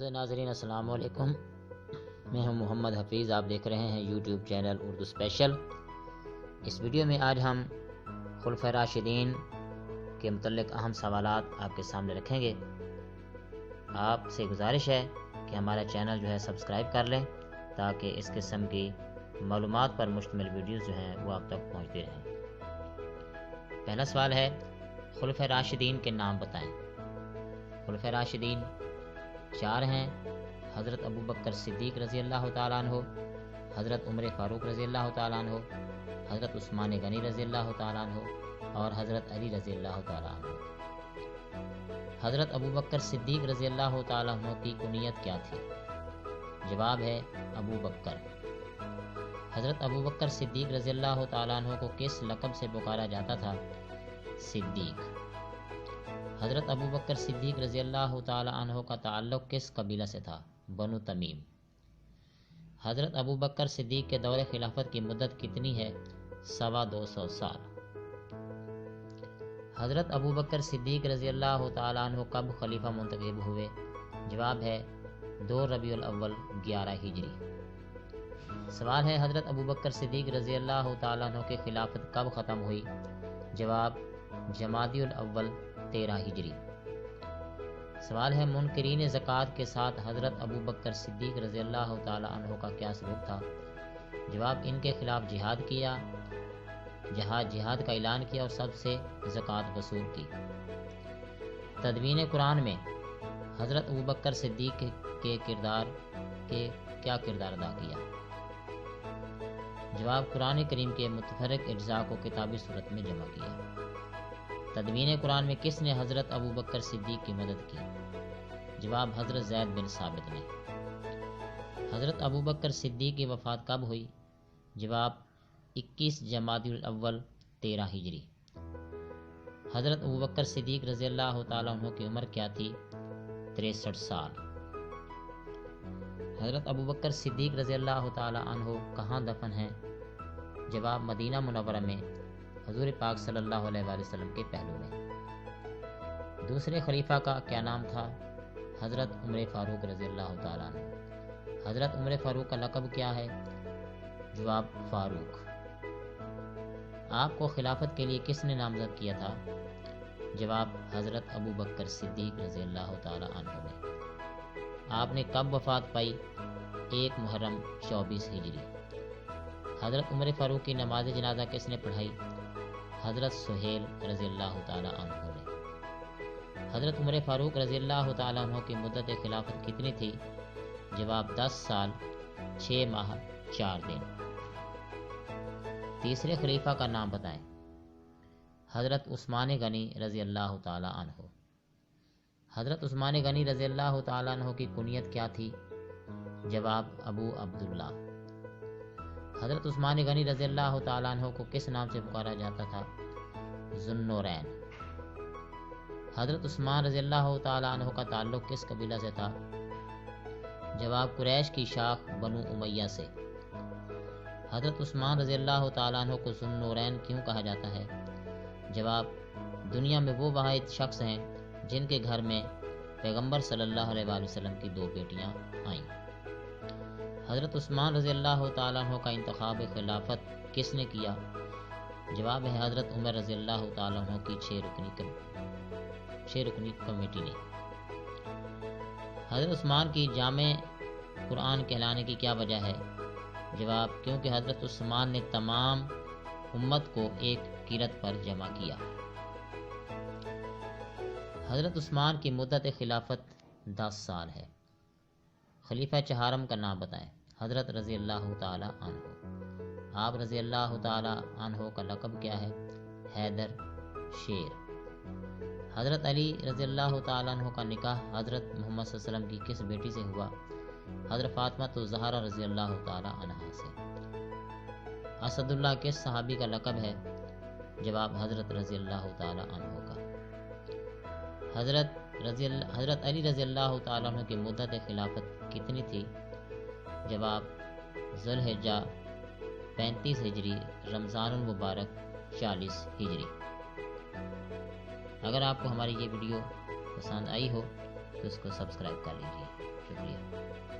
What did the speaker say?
معزز ناظرین السلام علیکم، میں ہوں محمد حفیظ، آپ دیکھ رہے ہیں یوٹیوب چینل اردو اسپیشل۔ اس ویڈیو میں آج ہم خلفائے راشدین کے متعلق اہم سوالات آپ کے سامنے رکھیں گے۔ آپ سے گزارش ہے کہ ہمارا چینل جو ہے سبسکرائب کر لیں تاکہ اس قسم کی معلومات پر مشتمل ویڈیوز جو ہیں وہ آپ تک پہنچتی رہیں۔ پہلا سوال ہے، خلفائے راشدین کے نام بتائیں۔ خلفائے راشدین 4 ہیں: حضرت ابوبکر صدیق رضی اللہ تعالیٰ عنہ، حضرت عمر فاروق رضی اللہ تعالیٰ عنہ، حضرت عثمان غنی رضی اللہ تعالیٰ عنہ اور حضرت علی رضی اللہ تعالیٰ عنہ۔ حضرت ابوبکر صدیق رضی اللہ تعالیٰ عنہ کی کنیت کیا تھی؟ جواب ہے ابو بکر۔ حضرت ابوبکر صدیق رضی اللہ تعالیٰ عنہ کو کس لقب سے پکارا جاتا تھا؟ صدیق۔ حضرت ابوبکر صدیق رضی اللہ تعالیٰ عنہ کا تعلق کس قبیلہ سے تھا؟ بنو تمیم۔ حضرت ابوبکر صدیق کے دور خلافت کی مدت کتنی ہے؟ 225 سال۔ حضرت ابوبکر صدیق رضی اللہ تعالیٰ عنہ کب خلیفہ منتخب ہوئے؟ جواب ہے 2 ربیع الاول 11 ہجری۔ سوال ہے، حضرت ابوبکر صدیق رضی اللہ تعالیٰ عنہ کی خلافت کب ختم ہوئی؟ جواب جمادی الاول 13 ہجری۔ سوال ہے، منکرین زکوٰۃ کے ساتھ حضرت ابوبکر صدیق رضی اللہ تعالیٰ عنہ کا کیا سلوک تھا؟ جواب، ان کے خلاف جہاد کا اعلان کیا اور سب سے زکوٰۃ وصول کی۔ تدوین قرآن میں حضرت ابوبکر صدیق کے کیا کردار ادا کیا؟ جواب، قرآن کریم کے متفرق اجزاء کو کتابی صورت میں جمع کیا۔ تدوین قرآن میں کس نے حضرت ابوبکر صدیق کی مدد کی؟ جواب، حضرت زید بن ثابت نے۔ حضرت ابوبکر صدیق کی وفات کب ہوئی؟ جواب، 21 جمادی الاول 13 ہجری۔ حضرت ابوبکر صدیق رضی اللہ تعالیٰ عنہ کی عمر کیا تھی؟ 63 سال۔ حضرت ابوبکر صدیق رضی اللہ تعالیٰ عنہ کہاں دفن ہیں؟ جواب، مدینہ منورہ میں حضور پاک صلی اللہ علیہ وآلہ وسلم کے پہلو میں۔ دوسرے خلیفہ کا کیا نام تھا؟ حضرت عمر فاروق رضی اللہ تعالیٰ عنہ۔ حضرت عمر فاروق کا لقب کیا ہے؟ جواب، فاروق۔ آپ کو خلافت کے لیے کس نے نامزد کیا تھا؟ جواب، حضرت ابوبکر صدیق رضی اللہ تعالیٰ عنہ نے۔ آپ نے کب وفات پائی؟ 1 محرم 24 ہجری۔ حضرت عمر فاروق کی نماز جنازہ کس نے پڑھائی؟ حضرت سہیل رضی اللہ تعالیٰ عنہ نے۔ حضرت عمر فاروق رضی اللہ تعالیٰ عنہ کی مدت خلافت کتنی تھی؟ جواب، 10 سال 6 ماہ 4 دن۔ تیسرے خلیفہ کا نام بتائیں۔ حضرت عثمان غنی رضی اللہ تعالیٰ عنہ۔ حضرت عثمان غنی رضی اللہ تعالیٰ عنہ کی کنیت کیا تھی؟ جواب، ابو عبداللہ۔ حضرت عثمان غنی رضی اللہ تعالیٰ عنہ کو کس نام سے پکارا جاتا تھا؟ ذو النورین۔ حضرت عثمان رضی اللہ تعالیٰ عنہ کا تعلق کس قبیلہ سے تھا؟ جواب، قریش کی شاخ بنو امیہ سے۔ حضرت عثمان رضی اللہ تعالیٰ عنہ کو ذو النورین کیوں کہا جاتا ہے؟ جواب، دنیا میں وہ واحد شخص ہیں جن کے گھر میں پیغمبر صلی اللہ علیہ وآلہ وسلم کی 2 بیٹیاں آئیں۔ حضرت عثمان رضی اللہ تعالیٰ عنہ کا انتخاب خلافت کس نے کیا؟ جواب ہے حضرت عمر رضی اللہ تعالیٰ عنہ کی 6 رکنی کمیٹی نے۔ حضرت عثمان کی جامع قرآن کہلانے کی کیا وجہ ہے؟ جواب، کیونکہ حضرت عثمان نے تمام امت کو ایک قرت پر جمع کیا۔ حضرت عثمان کی مدت خلافت 10 سال ہے۔ خلیفہ چہارم کا نام بتائیں۔ حضرت رضی اللہ تعالیٰ عنہ۔ آپ رضی اللہ تعالیٰ عنہ کا لقب کیا ہے؟ حیدر، شیر۔ حضرت علی رضی اللہ تعالیٰ عنہ کا نکاح حضرت محمد صلی اللہ علیہ وسلم کی کس بیٹی سے ہوا؟ حضرت فاطمہ الزہرا رضی اللہ تعالیٰ عنہا سے۔ اسد اللہ کس صحابی کا لقب ہے؟ جواب، حضرت رضی اللہ تعالیٰ عنہ کا۔ حضرت علی رضی اللہ تعالیٰ عنہ کی مدت خلافت کتنی تھی؟ جواب، ذو الحجہ 35 ہجری، رمضان المبارک 40 ہجری۔ اگر آپ کو ہماری یہ ویڈیو پسند آئی ہو تو اس کو سبسکرائب کر لیجیے. شکریہ.